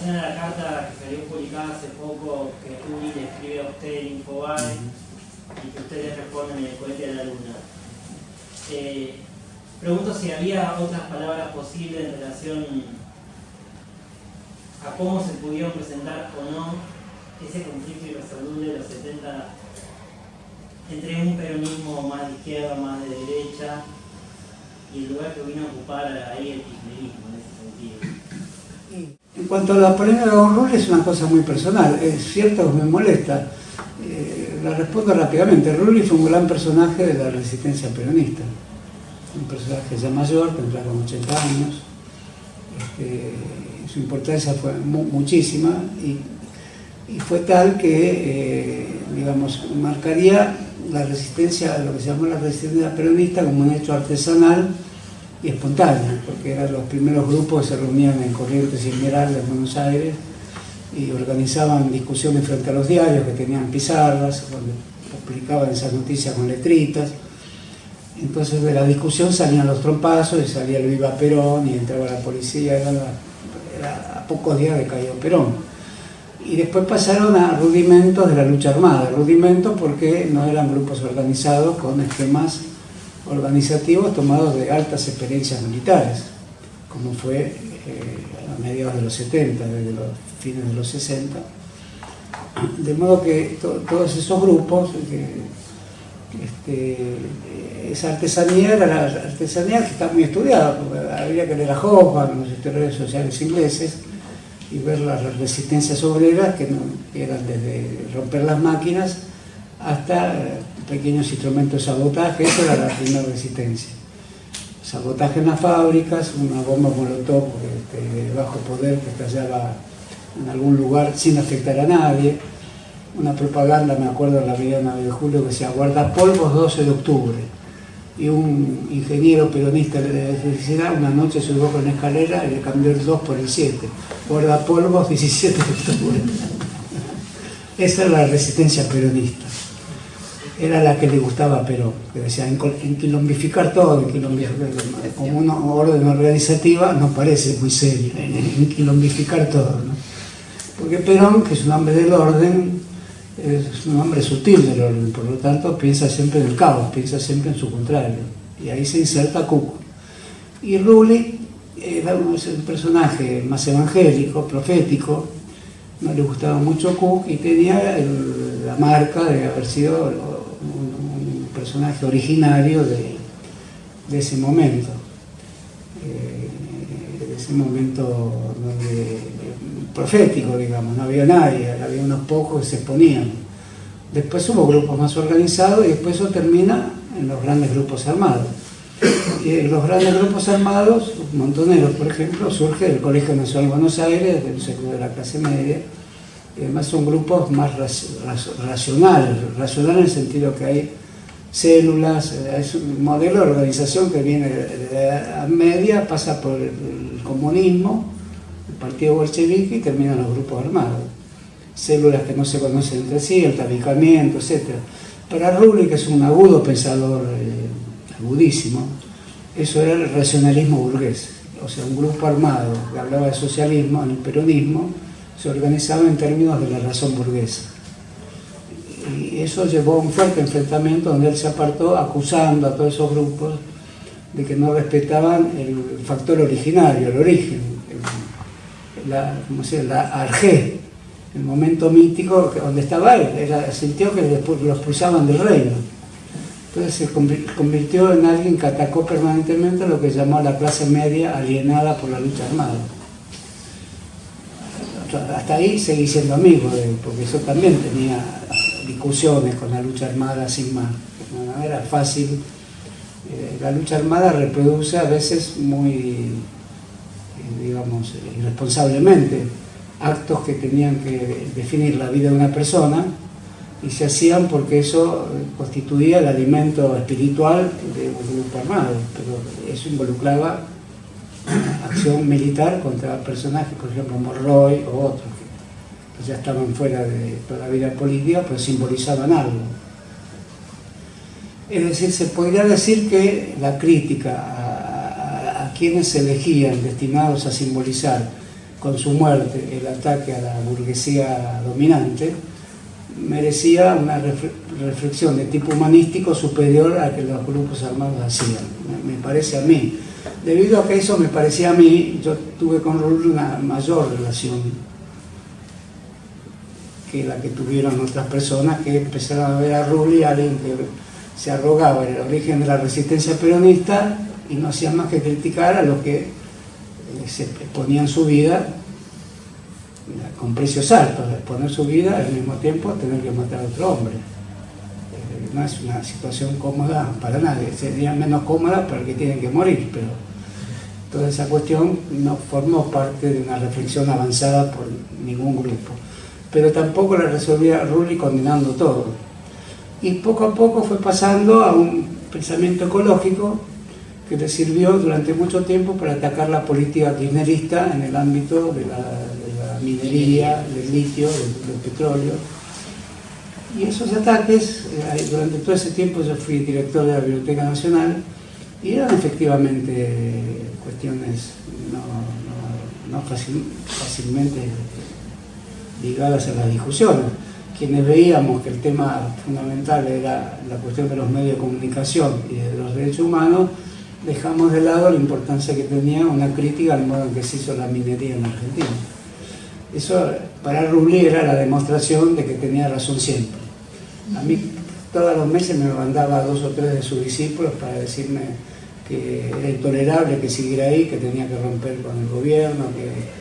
relación a la carta que salió publicada hace poco, que Rulli le escribe a usted en Infobae y que usted le responde en El cohete de la luna. Pregunto si había otras palabras posibles en relación a cómo se pudieron presentar o no ese conflicto irresoluble de los 70 entre un peronismo más de izquierda, más de derecha, y el lugar que vino a ocupar ahí el kirchnerismo en ese sentido. En cuanto a la polémica con Rulli, es una cosa muy personal. Es cierto que me molesta. La respondo rápidamente. Rulli fue un gran personaje de la resistencia peronista. Un personaje ya mayor, tendrá como 80 años. Su importancia fue muchísima y fue tal que, digamos, marcaría la resistencia, lo que se llamó la resistencia peronista, como un hecho artesanal y espontáneo, porque eran los primeros grupos que se reunían en Corrientes y Esmeralda, en Buenos Aires, y organizaban discusiones frente a los diarios que tenían pizarras, donde publicaban esas noticias con letritas. Entonces de la discusión salían los trompazos y salía el Viva Perón y entraba la policía, era a pocos días de caído Perón. Y después pasaron a rudimentos de la lucha armada, rudimentos porque no eran grupos organizados con esquemas organizativos tomados de altas experiencias militares, como fue a mediados de los 70, desde los fines de los 60. De modo que todos esos grupos, esa artesanía era la artesanía que está muy estudiada, porque habría que leer a Hoffman, los historiadores sociales ingleses, y ver las resistencias obreras que eran desde romper las máquinas hasta pequeños instrumentos de sabotaje. Esa era la primera resistencia. Sabotaje en las fábricas, una bomba molotov de bajo poder que estallaba en algún lugar sin afectar a nadie, una propaganda, me acuerdo, en la avenida 9 de Julio que decía guardapolvos 12 de octubre, y un ingeniero peronista de electricidad una noche subió con la escalera y le cambió el 2 por el 7, guardapolvos 17 de octubre. Esa era la resistencia peronista, era la que le gustaba a Perón, que decía enquilombificar todo, como una orden organizativa nos parece muy serio, enquilombificar todo, ¿no? Porque Perón, que es un hombre del orden, es un hombre sutil del orden, por lo tanto piensa siempre en el caos, piensa siempre en su contrario, y ahí se inserta Cuco. Y Rulli era un personaje más evangélico, profético, no le gustaba mucho Cook y tenía la marca de haber sido un personaje originario de ese momento, profético, digamos. No había nadie, había unos pocos que se exponían. Después hubo grupos más organizados y después eso termina en los grandes grupos armados. Y en los grandes grupos armados, Montoneros, por ejemplo, surge del Colegio Nacional de Buenos Aires, del sector de la clase media, y además son grupos más racionales en el sentido que hay células, es un modelo de organización que viene de la Edad Media, pasa por el comunismo, el partido bolchevique y termina en los grupos armados. Células que no se conocen entre sí, el tabicamiento, etc. Para Rulli, que es un agudo pensador, agudísimo, eso era el racionalismo burgués. O sea, un grupo armado que hablaba de socialismo, en el peronismo, se organizaba en términos de la razón burguesa. Y eso llevó a un fuerte enfrentamiento donde él se apartó acusando a todos esos grupos de que no respetaban el factor originario, el origen, la arjé, el momento mítico donde estaba él. Sintió que después los expulsaban del reino. Entonces se convirtió en alguien que atacó permanentemente lo que llamó a la clase media alienada por la lucha armada. Hasta ahí seguí siendo amigo de él, porque yo también tenía discusiones con la lucha armada sin más. No era fácil. La lucha armada reproduce a veces muy, digamos, irresponsablemente actos que tenían que definir la vida de una persona y se hacían porque eso constituía el alimento espiritual de un grupo armado, pero eso involucraba acción militar contra personajes, por ejemplo Monroy o otros, que ya estaban fuera de toda la vida política, pero simbolizaban algo. Es decir, se podría decir que la crítica a quienes se elegían destinados a simbolizar con su muerte el ataque a la burguesía dominante, merecía una reflexión de tipo humanístico superior a que los grupos armados hacían, me parece a mí. Debido a que eso me parecía a mí, yo tuve con Rulli una mayor relación que la que tuvieron otras personas que empezaron a ver a Rulli alguien que se arrogaba el origen de la resistencia peronista y no hacía más que criticar a los que se ponían su vida con precios altos, exponer su vida al mismo tiempo tener que matar a otro hombre. No es una situación cómoda para nadie, sería menos cómoda para el que tiene que morir, pero toda esa cuestión no formó parte de una reflexión avanzada por ningún grupo. Pero tampoco la resolvía Rulli condenando todo. Y poco a poco fue pasando a un pensamiento ecológico que le sirvió durante mucho tiempo para atacar la política kirchnerista en el ámbito de la minería, del litio, del petróleo. Y esos ataques, durante todo ese tiempo yo fui director de la Biblioteca Nacional y eran efectivamente cuestiones no fácilmente ligadas a las discusiones. Quienes veíamos que el tema fundamental era la cuestión de los medios de comunicación y de los derechos humanos, dejamos de lado la importancia que tenía una crítica al modo en que se hizo la minería en Argentina. Eso para Rulli era la demostración de que tenía razón siempre. A mí todos los meses me mandaba 2 o 3 de sus discípulos para decirme que era intolerable que siguiera ahí, que tenía que romper con el gobierno, que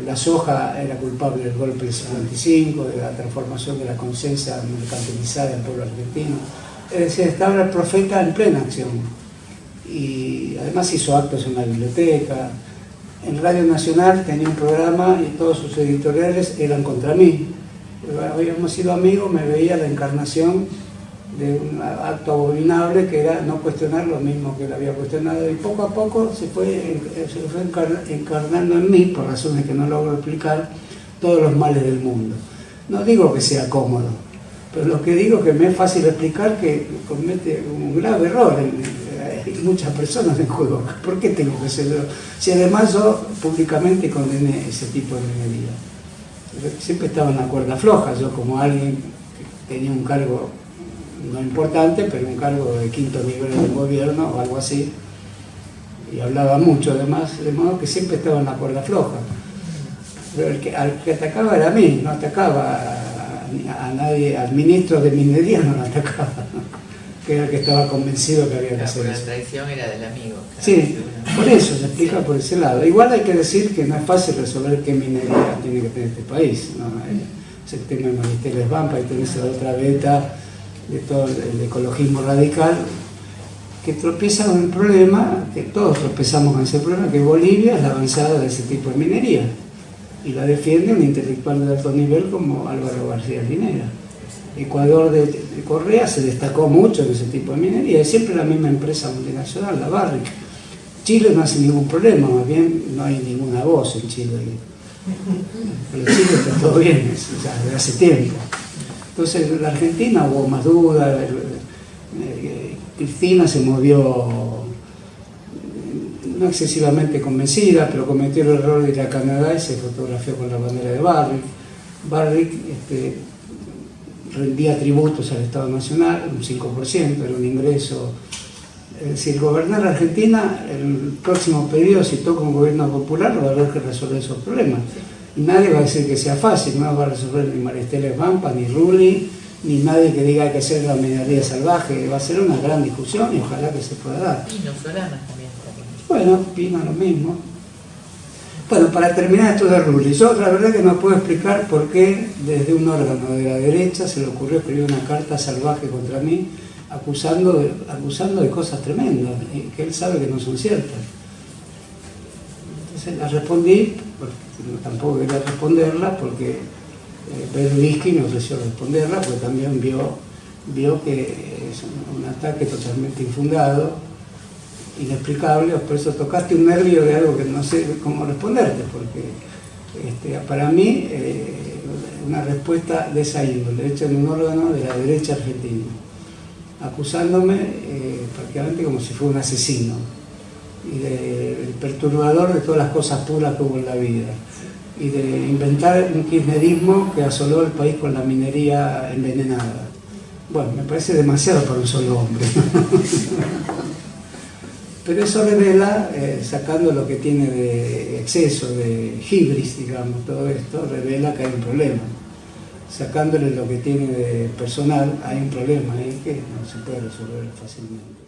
la soja era culpable del golpe del 55, de la transformación de la conciencia mercantilizada del pueblo argentino. Es decir, estaba el profeta en plena acción. Y además hizo actos en la biblioteca. En Radio Nacional tenía un programa y todos sus editoriales eran contra mí. Habíamos sido amigos, me veía la encarnación de un acto abominable que era no cuestionar lo mismo que él había cuestionado, y poco a poco se fue encarnando en mí, por razones que no logro explicar, todos los males del mundo. No digo que sea cómodo, pero lo que digo es que me es fácil explicar que comete un grave error hay muchas personas en juego. ¿Por qué tengo que ser yo? Si además yo públicamente condené ese tipo de minería. Siempre estaba en la cuerda floja, yo como alguien que tenía un cargo no importante, pero un cargo de 5º nivel del gobierno o algo así, y hablaba mucho además, de modo que siempre estaba en la cuerda floja. Pero al que atacaba era a mí, no atacaba a nadie, al ministro de minería no lo atacaba, que era el que estaba convencido que había que hacer eso. La traición era del amigo. Claro. Sí, por eso se explica por ese lado. Igual hay que decir que no es fácil resolver qué minería tiene que tener este país, ¿no? Es el tema de Maristeles Vampa, y tenés la otra beta de todo el ecologismo radical, que tropieza con el problema, que todos tropezamos con ese problema, que Bolivia es la avanzada de ese tipo de minería, y la defiende un intelectual de alto nivel como Álvaro García Linera. Ecuador de Correa se destacó mucho en ese tipo de minería, es siempre la misma empresa multinacional, la Barrick. Chile no hace ningún problema, más bien no hay ninguna voz en Chile. Pero Chile está todo bien, o sea, desde hace tiempo. Entonces en la Argentina hubo más dudas, Cristina se movió no excesivamente convencida, pero cometió el error de ir a Canadá y se fotografió con la bandera de Barrick. Barrick rendía tributos al Estado Nacional, un 5%, era un ingreso. Es decir, gobernar Argentina, el próximo periodo, si toca un gobierno popular, va a haber que resolver esos problemas. Y nadie va a decir que sea fácil, no va a resolver ni Maristeles Vampa, ni Rulli, ni nadie que diga que hacer la minería salvaje. Va a ser una gran discusión y ojalá que se pueda dar. Pino Solana también. Bueno, Pino lo mismo. Bueno, para terminar esto de Rulli, yo la verdad que no puedo explicar por qué desde un órgano de la derecha se le ocurrió escribir una carta salvaje contra mí, acusando de cosas tremendas, que él sabe que no son ciertas. Entonces la respondí, porque tampoco quería responderla, porque Berlinski me ofreció responderla, porque también vio que es un ataque totalmente infundado, inexplicable. Por eso tocaste un nervio de algo que no sé cómo responderte, porque para mí una respuesta de esa índole, hecha en un órgano de la derecha argentina, acusándome prácticamente como si fuera un asesino. y del perturbador de todas las cosas puras que hubo en la vida, y de inventar un kirchnerismo que asoló el país con la minería envenenada. Bueno, me parece demasiado para un solo hombre. Pero eso revela, sacando lo que tiene de exceso, de hibris, digamos, todo esto, revela que hay un problema. Sacándole lo que tiene de personal, hay un problema ahí que no se puede resolver fácilmente.